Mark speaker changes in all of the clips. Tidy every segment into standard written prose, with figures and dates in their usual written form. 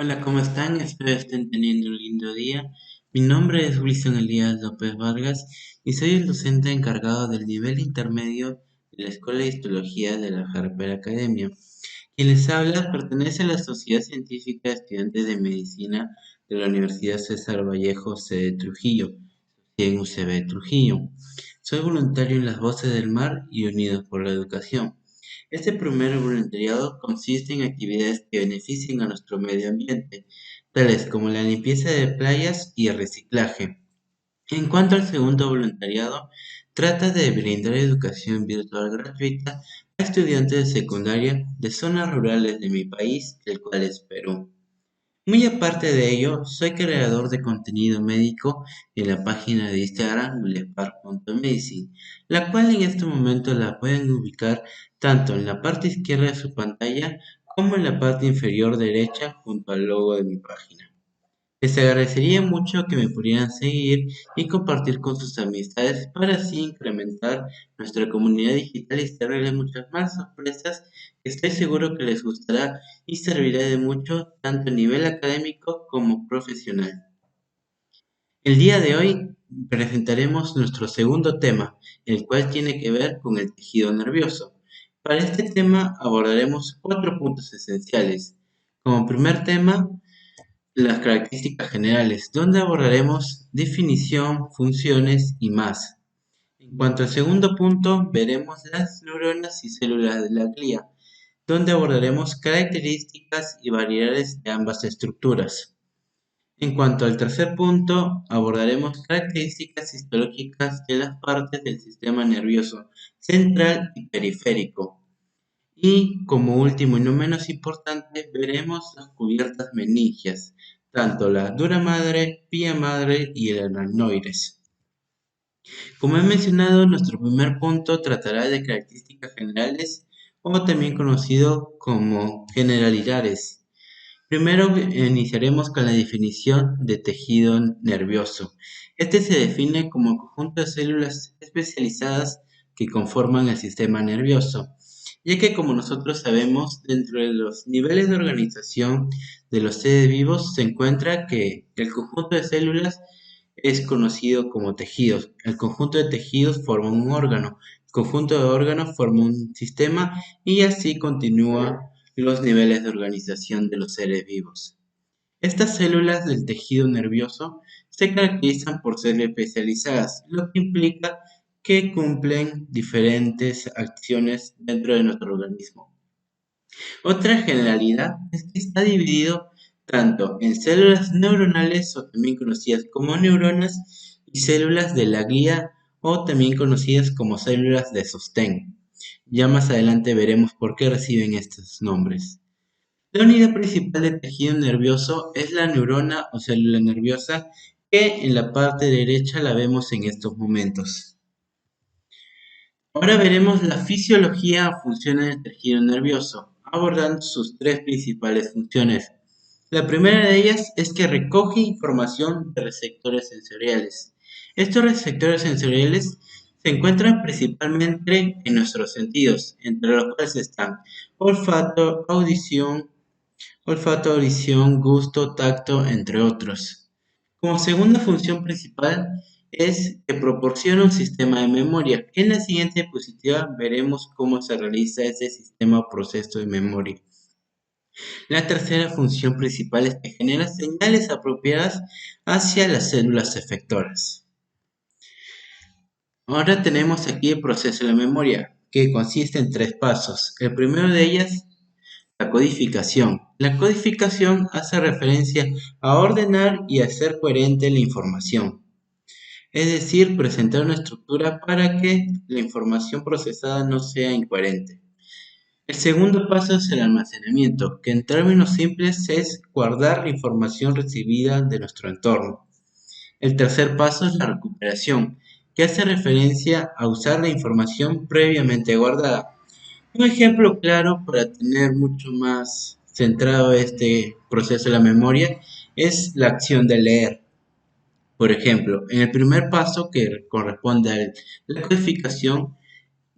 Speaker 1: Hola, ¿cómo están? Espero estén teniendo un lindo día. Mi nombre es Wilson Elías López Vargas y soy el docente encargado del nivel intermedio de la Escuela de Histología de la Harper Academia. Quien les habla pertenece a la Sociedad Científica de Estudiantes de Medicina de la Universidad César Vallejo, sede Trujillo, en UCB Trujillo. Soy voluntario en Las Voces del Mar y Unidos por la Educación. Este primer voluntariado consiste en actividades que beneficien a nuestro medio ambiente, tales como la limpieza de playas y el reciclaje. En cuanto al segundo voluntariado, trata de brindar educación virtual gratuita a estudiantes de secundaria de zonas rurales de mi país, el cual es Perú. Muy aparte de ello, soy creador de contenido médico en la página de Instagram willepar.medicine, la cual en este momento la pueden ubicar tanto en la parte izquierda de su pantalla como en la parte inferior derecha junto al logo de mi página. Les agradecería mucho que me pudieran seguir y compartir con sus amistades para así incrementar nuestra comunidad digital y traerles muchas más sorpresas que estoy seguro que les gustará y servirá de mucho tanto a nivel académico como profesional. El día de hoy presentaremos nuestro segundo tema, el cual tiene que ver con el tejido nervioso. Para este tema abordaremos cuatro puntos esenciales. Como primer tema, las características generales, donde abordaremos definición, funciones y más. En cuanto al segundo punto, veremos las neuronas y células de la glía, donde abordaremos características y variedades de ambas estructuras. En cuanto al tercer punto, abordaremos características histológicas de las partes del sistema nervioso central y periférico. Y como último y no menos importante, veremos las cubiertas meningias, tanto la dura madre, pía madre y el aracnoides. Como he mencionado, nuestro primer punto tratará de características generales o también conocido como generalidades. Primero iniciaremos con la definición de tejido nervioso. Este se define como el conjunto de células especializadas que conforman el sistema nervioso, ya que como nosotros sabemos, dentro de los niveles de organización de los seres vivos se encuentra que el conjunto de células es conocido como tejidos. El conjunto de tejidos forma un órgano, el conjunto de órganos forma un sistema y así continúa los niveles de organización de los seres vivos. Estas células del tejido nervioso se caracterizan por ser especializadas, lo que implica que cumplen diferentes acciones dentro de nuestro organismo. Otra generalidad es que está dividido tanto en células neuronales o también conocidas como neuronas y células de la glía o también conocidas como células de sostén. Ya más adelante veremos por qué reciben estos nombres. La unidad principal del tejido nervioso es la neurona o célula nerviosa que en la parte derecha la vemos en estos momentos. Ahora veremos la fisiología o funciones del tejido nervioso, abordando sus tres principales funciones. La primera de ellas es que recoge información de receptores sensoriales. Estos receptores sensoriales se encuentran principalmente en nuestros sentidos, entre los cuales están olfato, audición, gusto, tacto, entre otros. Como segunda función principal es que proporciona un sistema de memoria. En la siguiente diapositiva veremos cómo se realiza ese sistema o proceso de memoria. La tercera función principal es que genera señales apropiadas hacia las células efectoras. Ahora tenemos aquí el proceso de la memoria, que consiste en tres pasos. El primero de ellas, la codificación. La codificación hace referencia a ordenar y hacer coherente la información, es decir, presentar una estructura para que la información procesada no sea incoherente. El segundo paso es el almacenamiento, que en términos simples es guardar la información recibida de nuestro entorno. El tercer paso es la recuperación, que hace referencia a usar la información previamente guardada. Un ejemplo claro para tener mucho más centrado este proceso de la memoria es la acción de leer. Por ejemplo, en el primer paso que corresponde a la codificación,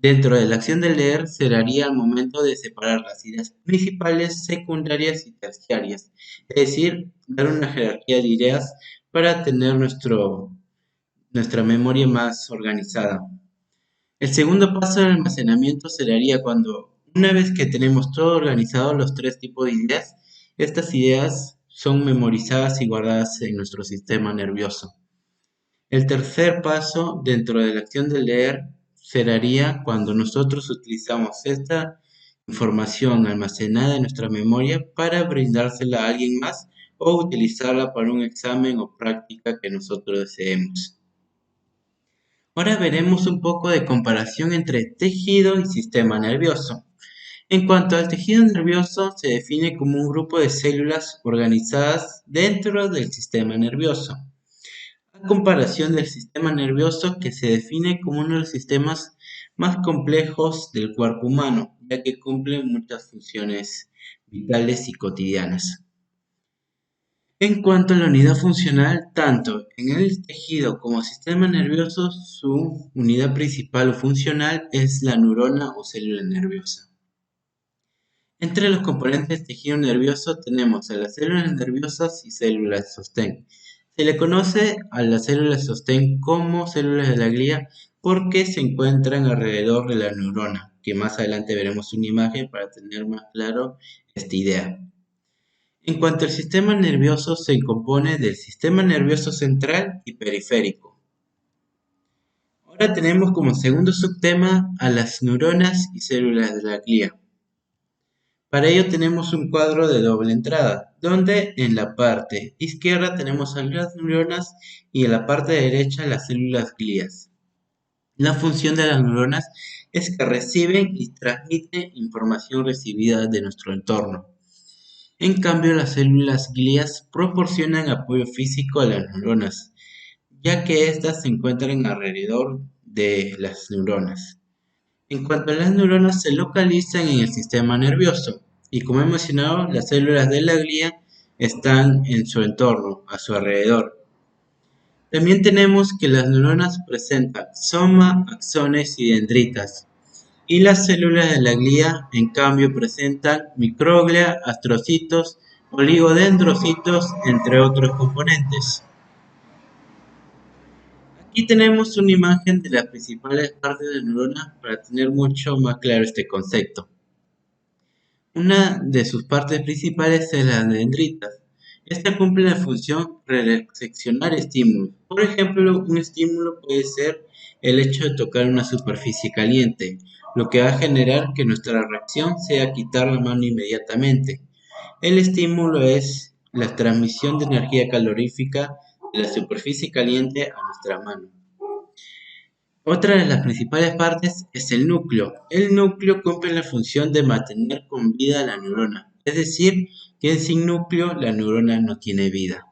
Speaker 1: Dentro de la acción de leer se daría al momento de separar las ideas principales, secundarias y terciarias, es decir, dar una jerarquía de ideas para tener nuestra memoria más organizada. El segundo paso del almacenamiento se daría cuando, una vez que tenemos todo organizado, los tres tipos de ideas, estas ideas son memorizadas y guardadas en nuestro sistema nervioso. El tercer paso dentro de la acción de leer se daría cuando nosotros utilizamos esta información almacenada en nuestra memoria para brindársela a alguien más o utilizarla para un examen o práctica que nosotros deseemos. Ahora veremos un poco de comparación entre tejido y sistema nervioso. En cuanto al tejido nervioso, se define como un grupo de células organizadas dentro del sistema nervioso, a comparación del sistema nervioso que se define como uno de los sistemas más complejos del cuerpo humano, ya que cumple muchas funciones vitales y cotidianas. En cuanto a la unidad funcional, tanto en el tejido como sistema nervioso, su unidad principal o funcional es la neurona o célula nerviosa. Entre los componentes del tejido nervioso tenemos a las células nerviosas y células de sostén. Se le conoce a las células de sostén como células de la glía porque se encuentran alrededor de la neurona, que más adelante veremos una imagen para tener más claro esta idea. En cuanto al sistema nervioso, se compone del sistema nervioso central y periférico. Ahora tenemos como segundo subtema a las neuronas y células de la glía. Para ello tenemos un cuadro de doble entrada, donde en la parte izquierda tenemos a las neuronas y en la parte derecha las células glías. La función de las neuronas es que reciben y transmiten información recibida de nuestro entorno. En cambio, las células glías proporcionan apoyo físico a las neuronas, ya que éstas se encuentran alrededor de las neuronas. En cuanto a las neuronas, se localizan en el sistema nervioso y, como he mencionado, las células de la glía están en su entorno, a su alrededor. También tenemos que las neuronas presentan soma, axones y dendritas, y las células de la glía, en cambio, presentan microglia, astrocitos, oligodendrocitos, entre otros componentes. Aquí tenemos una imagen de las principales partes de la neurona para tener mucho más claro este concepto. Una de sus partes principales es la dendrita. Esta cumple la función de seccionar estímulos. Por ejemplo, un estímulo puede ser el hecho de tocar una superficie caliente, lo que va a generar que nuestra reacción sea quitar la mano inmediatamente. El estímulo es la transmisión de energía calorífica de la superficie caliente a nuestra mano. Otra de las principales partes es el núcleo. El núcleo cumple la función de mantener con vida a la neurona, es decir, que sin núcleo la neurona no tiene vida.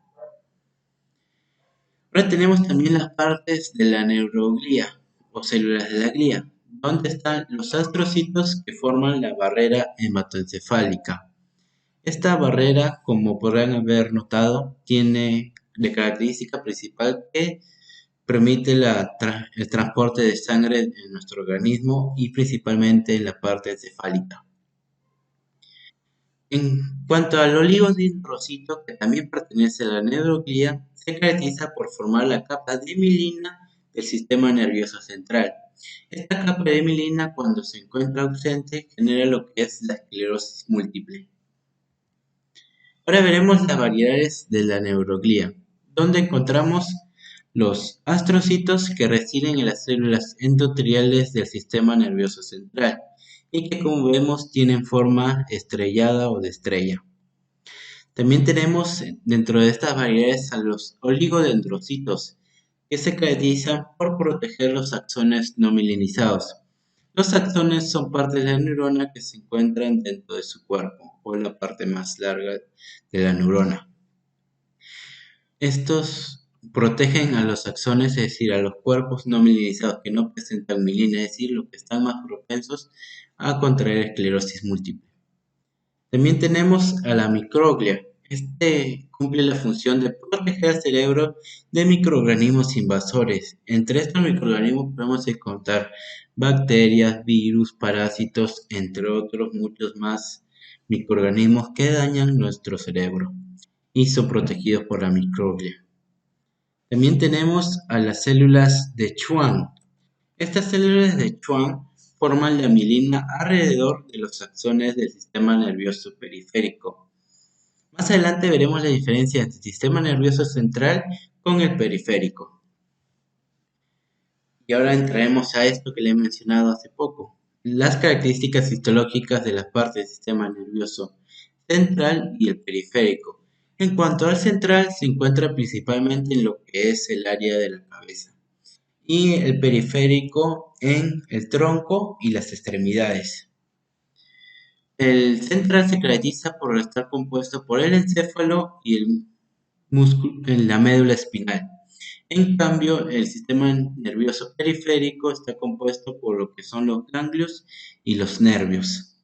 Speaker 1: Ahora tenemos también las partes de la neuroglía o células de la glía, donde están los astrocitos que forman la barrera hematoencefálica. Esta barrera, como podrán haber notado, tiene de característica principal que permite el transporte de sangre en nuestro organismo y principalmente en la parte encefálica. En cuanto al oligodendrocito, que también pertenece a la neuroglía, se caracteriza por formar la capa de mielina del sistema nervioso central. Esta capa de mielina, cuando se encuentra ausente, genera lo que es la esclerosis múltiple. Ahora veremos las variedades de la neuroglía, donde encontramos los astrocitos que residen en las células endoteliales del sistema nervioso central y que, como vemos, tienen forma estrellada o de estrella. También tenemos dentro de estas variedades a los oligodendrocitos, que se caracterizan por proteger los axones no mielinizados. Los axones son partes de la neurona que se encuentran dentro de su cuerpo, o la parte más larga de la neurona. Estos protegen a los axones, es decir, a los cuerpos no mielinizados que no presentan mielina, es decir, los que están más propensos a contraer esclerosis múltiple. También tenemos a la microglia, Este cumple la función de proteger al cerebro de microorganismos invasores. Entre estos microorganismos podemos encontrar bacterias, virus, parásitos, entre otros muchos más microorganismos que dañan nuestro cerebro y son protegidos por la microglia. También tenemos a las células de Schwann. Estas células de Schwann forman la mielina alrededor de los axones del sistema nervioso periférico. Más adelante veremos la diferencia entre el sistema nervioso central con el periférico. Y ahora entraremos a esto que le he mencionado hace poco, las características histológicas de las partes del sistema nervioso central y el periférico. En cuanto al central, se encuentra principalmente en lo que es el área de la cabeza y el periférico en el tronco y las extremidades. El central se caracteriza por estar compuesto por el encéfalo y el músculo en la médula espinal. En cambio, el sistema nervioso periférico está compuesto por lo que son los ganglios y los nervios.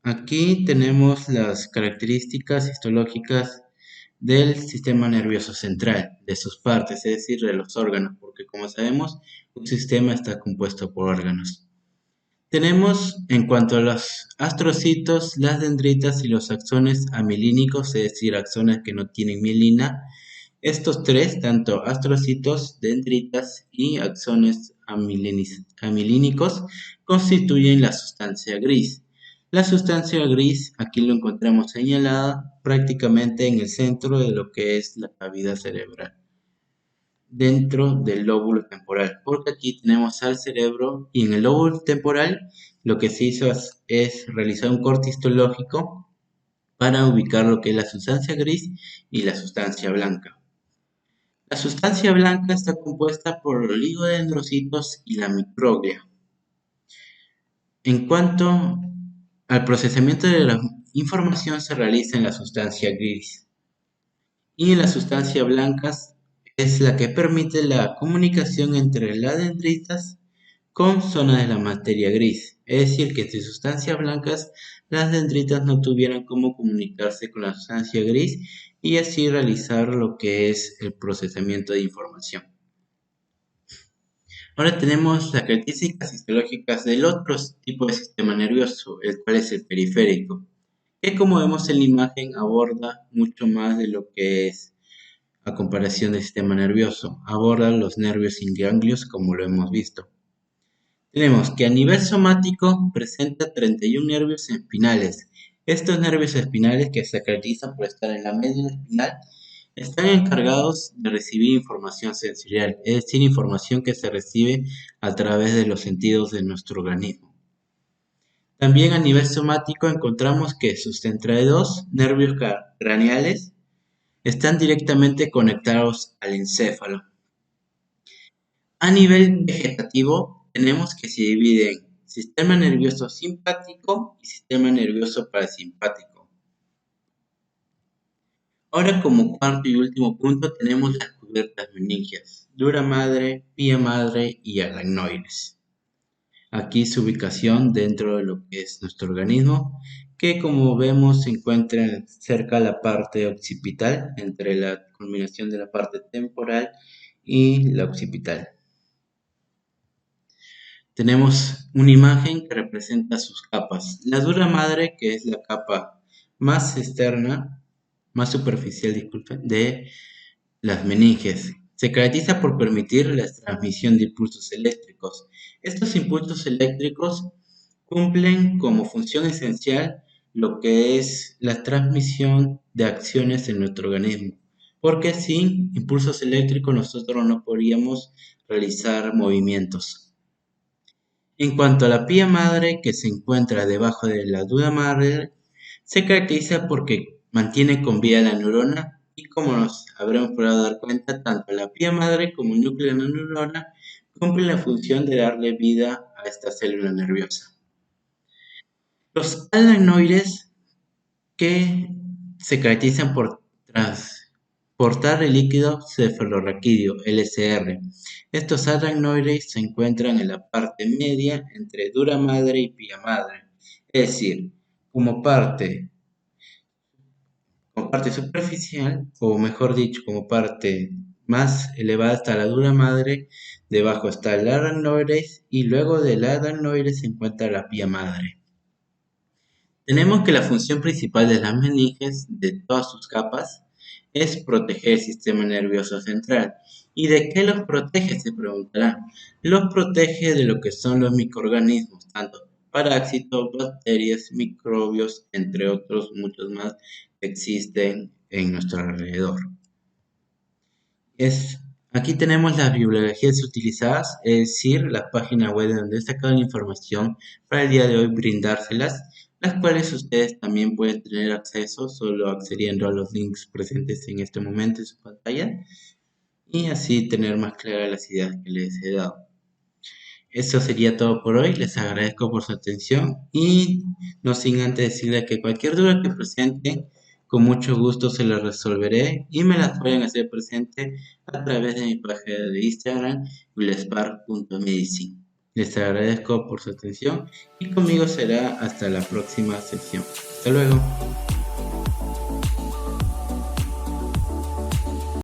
Speaker 1: Aquí tenemos las características histológicas del sistema nervioso central, de sus partes, es decir, de los órganos, porque como sabemos, un sistema está compuesto por órganos. Tenemos, en cuanto a los astrocitos, las dendritas y los axones amilínicos, es decir, axones que no tienen mielina. Estos tres, tanto astrocitos, dendritas y axones amilínicos, constituyen la sustancia gris. La sustancia gris, aquí lo encontramos señalada prácticamente en el centro de lo que es la cavidad cerebral, dentro del lóbulo temporal, porque aquí tenemos al cerebro y en el lóbulo temporal lo que se hizo es realizar un corte histológico para ubicar lo que es la sustancia gris y la sustancia blanca. La sustancia blanca está compuesta por oligodendrocitos y la microglia. En cuanto al procesamiento de la información se realiza en la sustancia gris y en la sustancia blanca es la que permite la comunicación entre las dendritas con zonas de la materia gris. Es decir, que si sustancias blancas, las dendritas no tuvieran cómo comunicarse con la sustancia gris y así realizar lo que es el procesamiento de información. Ahora tenemos las características histológicas del otro tipo de sistema nervioso, el cual es el periférico, que como vemos en la imagen aborda mucho más de lo que es a comparación del sistema nervioso, aborda los nervios sin ganglios como lo hemos visto. Tenemos que a nivel somático presenta 31 nervios espinales. Estos nervios espinales, que se caracterizan por estar en la médula espinal, están encargados de recibir información sensorial, es decir, información que se recibe a través de los sentidos de nuestro organismo. También a nivel somático encontramos que sus 32 nervios craneales están directamente conectados al encéfalo. A nivel vegetativo, tenemos que se divide en sistema nervioso simpático y sistema nervioso parasimpático. Ahora, como cuarto y último punto, tenemos las cubiertas meningias, dura madre, pía madre y aracnoides. Aquí su ubicación dentro de lo que es nuestro organismo, que como vemos se encuentra cerca de la parte occipital, entre la culminación de la parte temporal y la occipital. Tenemos una imagen que representa sus capas. La dura madre, que es la capa más externa, más superficial, disculpen, de las meninges. Se caracteriza por permitir la transmisión de impulsos eléctricos. Estos impulsos eléctricos cumplen como función esencial lo que es la transmisión de acciones en nuestro organismo, porque sin impulsos eléctricos nosotros no podríamos realizar movimientos. En cuanto a la pía madre, que se encuentra debajo de la dura madre, se caracteriza porque mantiene con vida la neurona y como nos habremos podido dar cuenta, tanto la pía madre como el núcleo de la neurona cumplen la función de darle vida a esta célula nerviosa. Los aracnoides, que se caracterizan por transportar el líquido cefalorraquídeo, LCR. Estos aracnoides se encuentran en la parte media entre dura madre y pía madre, es decir, como parte, como parte superficial, o mejor dicho, como parte más elevada está la dura madre, debajo está el adenoides y luego del adenoides se encuentra la pía madre. Tenemos que la función principal de las meninges, de todas sus capas, es proteger el sistema nervioso central. ¿Y de qué los protege? Se preguntará. Los protege de lo que son los microorganismos, tanto parásitos, bacterias, microbios, entre otros muchos más que existen en nuestro alrededor. Aquí tenemos las bibliografías utilizadas, es decir, la página web de donde he sacado la información para el día de hoy brindárselas, las cuales ustedes también pueden tener acceso solo accediendo a los links presentes en este momento en su pantalla y así tener más claras las ideas que les he dado. Eso sería todo por hoy, les agradezco por su atención y no sin antes decirles que cualquier duda que presenten, con mucho gusto se las resolveré y me las pueden hacer presente a través de mi página de Instagram, willspar.medicine. Les agradezco por su atención y conmigo será hasta la próxima sección. Hasta luego.